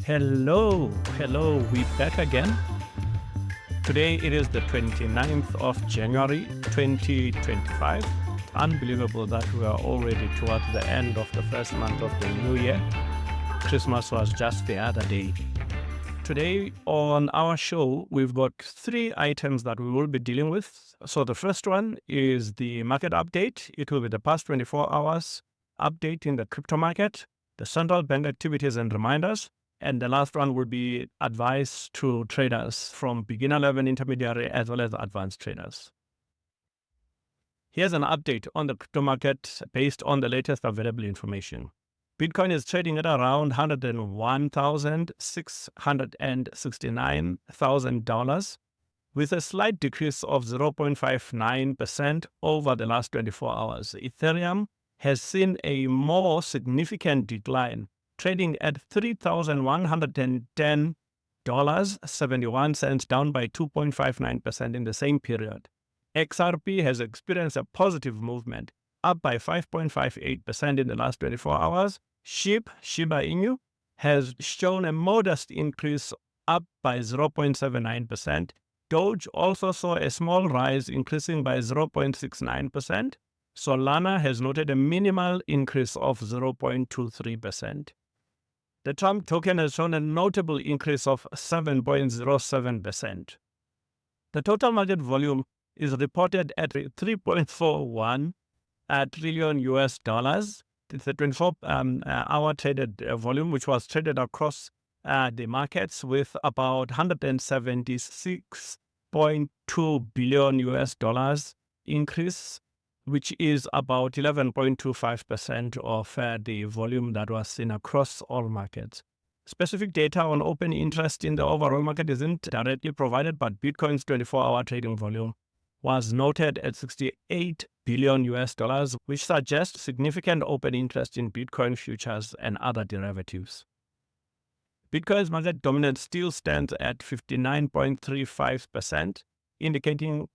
Hello, we back again. Today it is the 29th of January 2025. Unbelievable that we are already towards the end of the first month of the new year. Christmas was just the other day. Today on our show, we've got three items that we will be dealing with. So the first one is the market update. It will be the past 24 hours update in the crypto market, the central bank activities and reminders. And the last one will be advice to traders from beginner level, intermediary, as well as advanced traders. Here's an update on the crypto market based on the latest available information. Bitcoin is trading at around $101,669,000 with a slight decrease of 0.59% over the last 24 hours. Ethereum has seen a more significant decline, trading at $3,110.71, down by 2.59% in the same period. XRP has experienced a positive movement, up by 5.58% in the last 24 hours. Shiba Inu has shown a modest increase, up by 0.79%. Doge also saw a small rise, increasing by 0.69%. Solana has noted a minimal increase of 0.23%. The Trump token has shown a notable increase of 7.07%. The total market volume is reported at $3.41 trillion US. It's a 24-hour traded volume, which was traded across the markets with about $176.2 billion US increase, which is about 11.25% of the volume that was seen across all markets. Specific data on open interest in the overall market isn't directly provided, but Bitcoin's 24-hour trading volume was noted at $68 billion US, which suggests significant open interest in Bitcoin futures and other derivatives. Bitcoin's market dominance still stands at 59.35%, indicating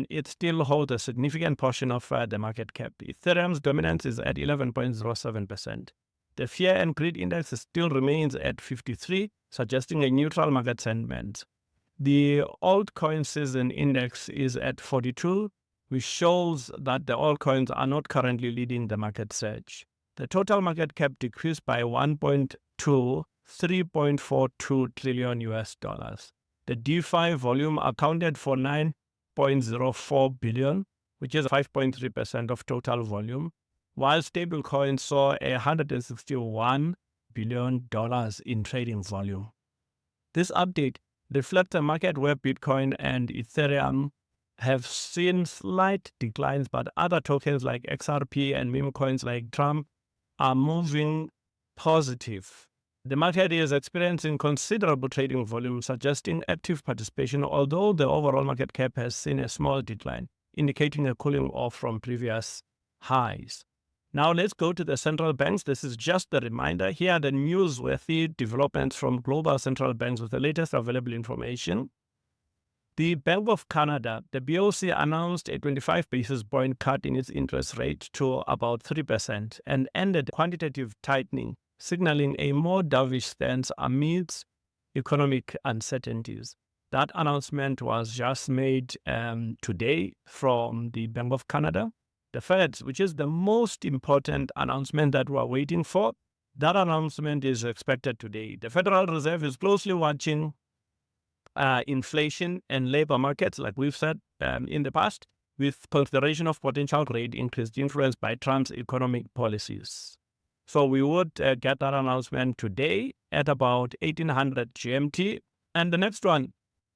it still holds a significant portion of the market cap. Ethereum's dominance is at 11.07%. The fear and greed index still remains at 53, suggesting a neutral market sentiment. The altcoin season index is at 42, which shows that the altcoins are not currently leading the market surge. The total market cap decreased by 1.2 to $3.42 trillion US. The DeFi volume accounted for 9.04 billion, which is 5.3% of total volume, while stablecoins saw $161 billion in trading volume. This update reflects a market where Bitcoin and Ethereum have seen slight declines, but other tokens like XRP and meme coins like Trump are moving positive. The market is experiencing considerable trading volume, suggesting active participation, although the overall market cap has seen a small decline, indicating a cooling off from previous highs. Now let's go to the central banks. This is just a reminder. Here are the newsworthy developments from global central banks with the latest available information. The Bank of Canada, the BOC, announced a 25 basis point cut in its interest rate to about 3% and ended quantitative tightening, signaling a more dovish stance amidst economic uncertainties. That announcement was just made today from the Bank of Canada. The Fed, which is the most important announcement that we're waiting for, that announcement is expected today. The Federal Reserve is closely watching inflation and labor markets, like we've said in the past, with consideration of potential rate increase influenced by Trump's economic policies. So we would get that announcement today at about 1800 GMT. And the next one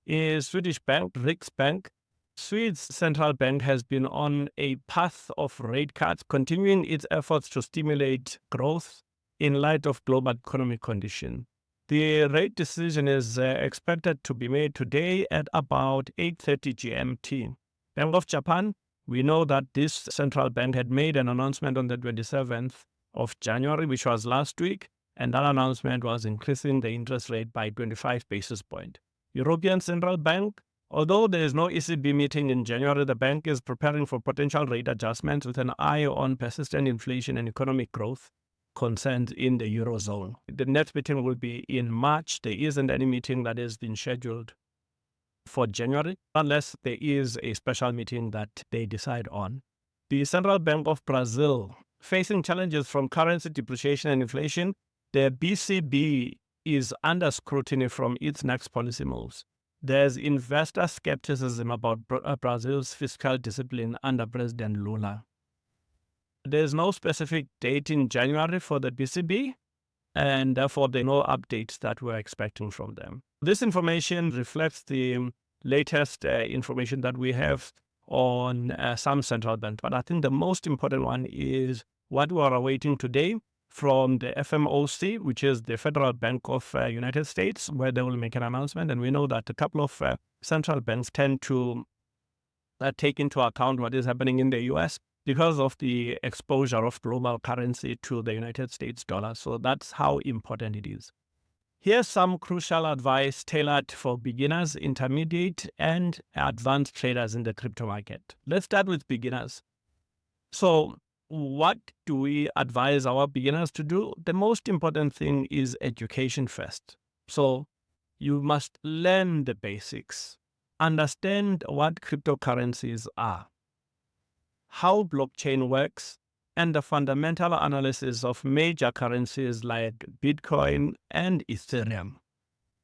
is Swedish bank, Riksbank. Sweden's central bank has been on a path of rate cuts, continuing its efforts to stimulate growth in light of global economic conditions. The rate decision is expected to be made today at about 8:30 GMT. Bank of Japan, we know that this central bank had made an announcement on the 27th of January, which was last week, and that announcement was increasing the interest rate by 25 basis points. European Central Bank, although there is no ECB meeting in January, the bank is preparing for potential rate adjustments with an eye on persistent inflation and economic growth. concerns in the Eurozone. The next meeting will be in March. There isn't any meeting that has been scheduled for January, unless there is a special meeting that they decide on. The Central Bank of Brazil, facing challenges from currency depreciation and inflation, the BCB is under scrutiny from its next policy moves. There's investor skepticism about Brazil's fiscal discipline under President Lula. There's no specific date in January for the BCB, and therefore there are no updates that we're expecting from them. This information reflects the latest information that we have on some central banks, but I think the most important one is what we are awaiting today from the FMOC, which is the Federal Bank of United States, where they will make an announcement. And we know that a couple of central banks tend to take into account what is happening in the US because of the exposure of global currency to the United States dollar. So that's how important it is. Here's some crucial advice tailored for beginners, intermediate, and advanced traders in the crypto market. Let's start with beginners. So what do we advise our beginners to do? The most important thing is education first. So you must learn the basics, understand what cryptocurrencies are, how blockchain works, and the fundamental analysis of major currencies like Bitcoin and Ethereum.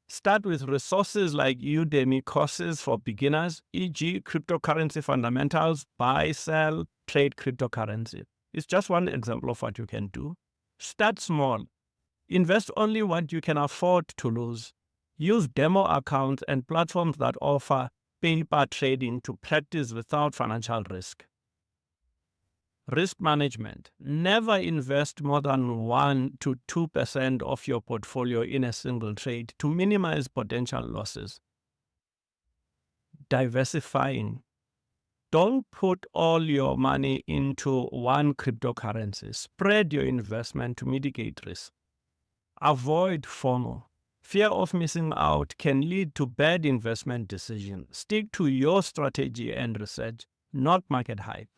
Start with resources like Udemy courses for beginners, e.g. cryptocurrency fundamentals, buy, sell, trade cryptocurrency. It's just one example of what you can do. Start small. Invest only what you can afford to lose. Use demo accounts and platforms that offer paper trading to practice without financial risk. Risk management. Never invest more than 1 to 2% of your portfolio in a single trade to minimize potential losses. Diversifying. Don't put all your money into one cryptocurrency. Spread your investment to mitigate risk. Avoid FOMO. Fear of missing out can lead to bad investment decisions. Stick to your strategy and research, not market hype.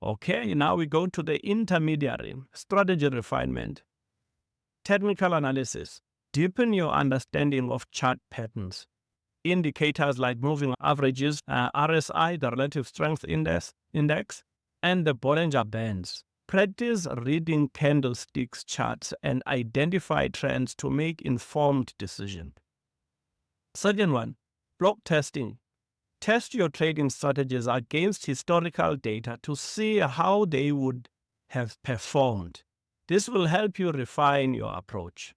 Okay, now we go to the intermediary, strategy refinement. Technical analysis. Deepen your understanding of chart patterns. Indicators like moving averages, RSI, the relative strength index, and the Bollinger Bands. Practice reading candlesticks charts and identify trends to make informed decisions. Second one, block testing. Test your trading strategies against historical data to see how they would have performed. This will help you refine your approach.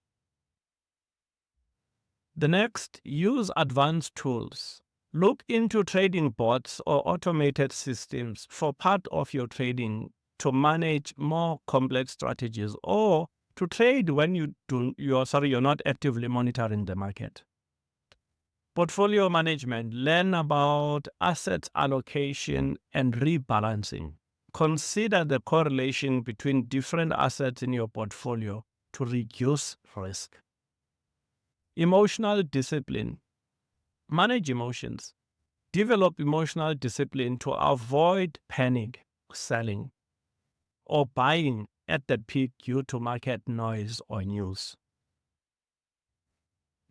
The next, use advanced tools. Look into trading bots or automated systems for part of your trading to manage more complex strategies or to trade when you're not actively monitoring the market. Portfolio management. Learn about asset allocation and rebalancing. Consider the correlation between different assets in your portfolio to reduce risk. Emotional discipline. Manage emotions. Develop emotional discipline to avoid panic, selling, or buying at the peak due to market noise or news.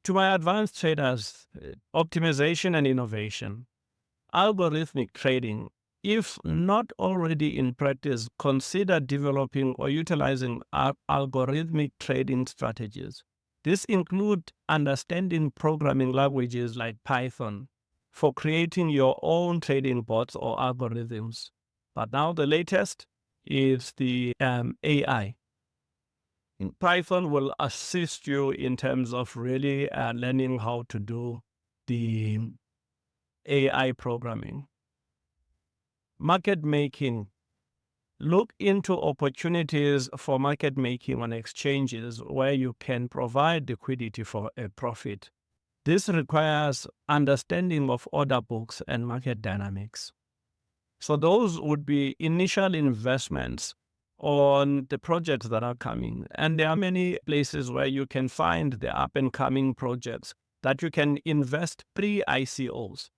To my advanced traders, optimization and innovation. Algorithmic trading. If not already in practice, consider developing or utilizing algorithmic trading strategies. This includes understanding programming languages like Python for creating your own trading bots or algorithms. But now the latest is the AI. Python will assist you in terms of really learning how to do the AI programming. Market making. Look into opportunities for market making on exchanges where you can provide liquidity for a profit. This requires understanding of order books and market dynamics. So those would be initial investments on the projects that are coming. And there are many places where you can find the up-and-coming projects that you can invest pre-ICOs.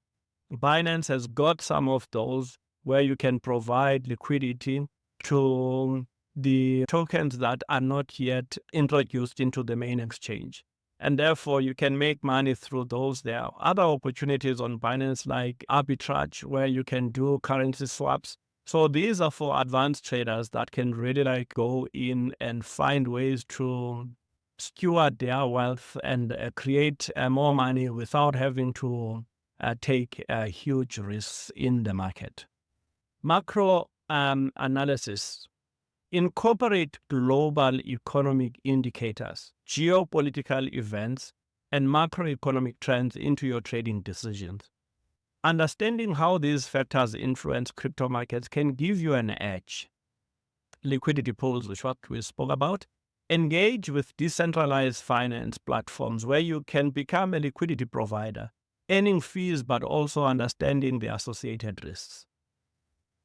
Binance has got some of those where you can provide liquidity to the tokens that are not yet introduced into the main exchange. And therefore, you can make money through those. There are other opportunities on Binance like arbitrage, where you can do currency swaps. So these are for advanced traders that can really go in and find ways to steward their wealth and create more money without having to take huge risks in the market. Macro analysis. Incorporate global economic indicators, geopolitical events, and macroeconomic trends into your trading decisions. Understanding how these factors influence crypto markets can give you an edge. Liquidity pools, which what we spoke about. Engage with decentralized finance platforms where you can become a liquidity provider, earning fees but also understanding the associated risks.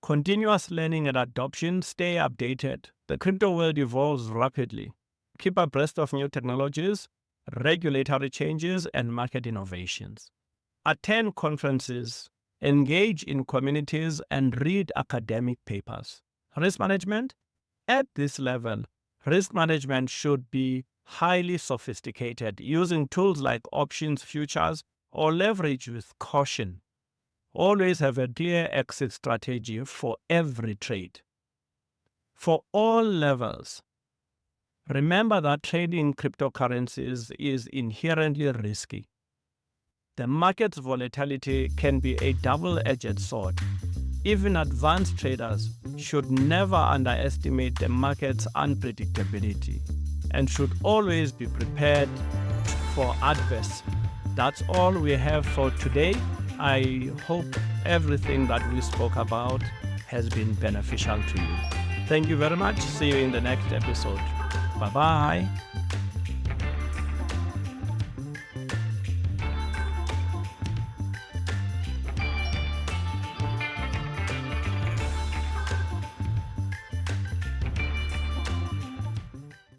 Continuous learning and adoption, stay updated. The crypto world evolves rapidly. Keep abreast of new technologies, regulatory changes, and market innovations. Attend conferences, engage in communities, and read academic papers. Risk management? At this level, risk management should be highly sophisticated, using tools like options, futures, or leverage with caution. Always have a clear exit strategy for every trade. For all levels, remember that trading cryptocurrencies is inherently risky. The market's volatility can be a double-edged sword. Even advanced traders should never underestimate the market's unpredictability and should always be prepared for adverse. That's all we have for today. I hope everything that we spoke about has been beneficial to you. Thank you very much. See you in the next episode. Bye-bye.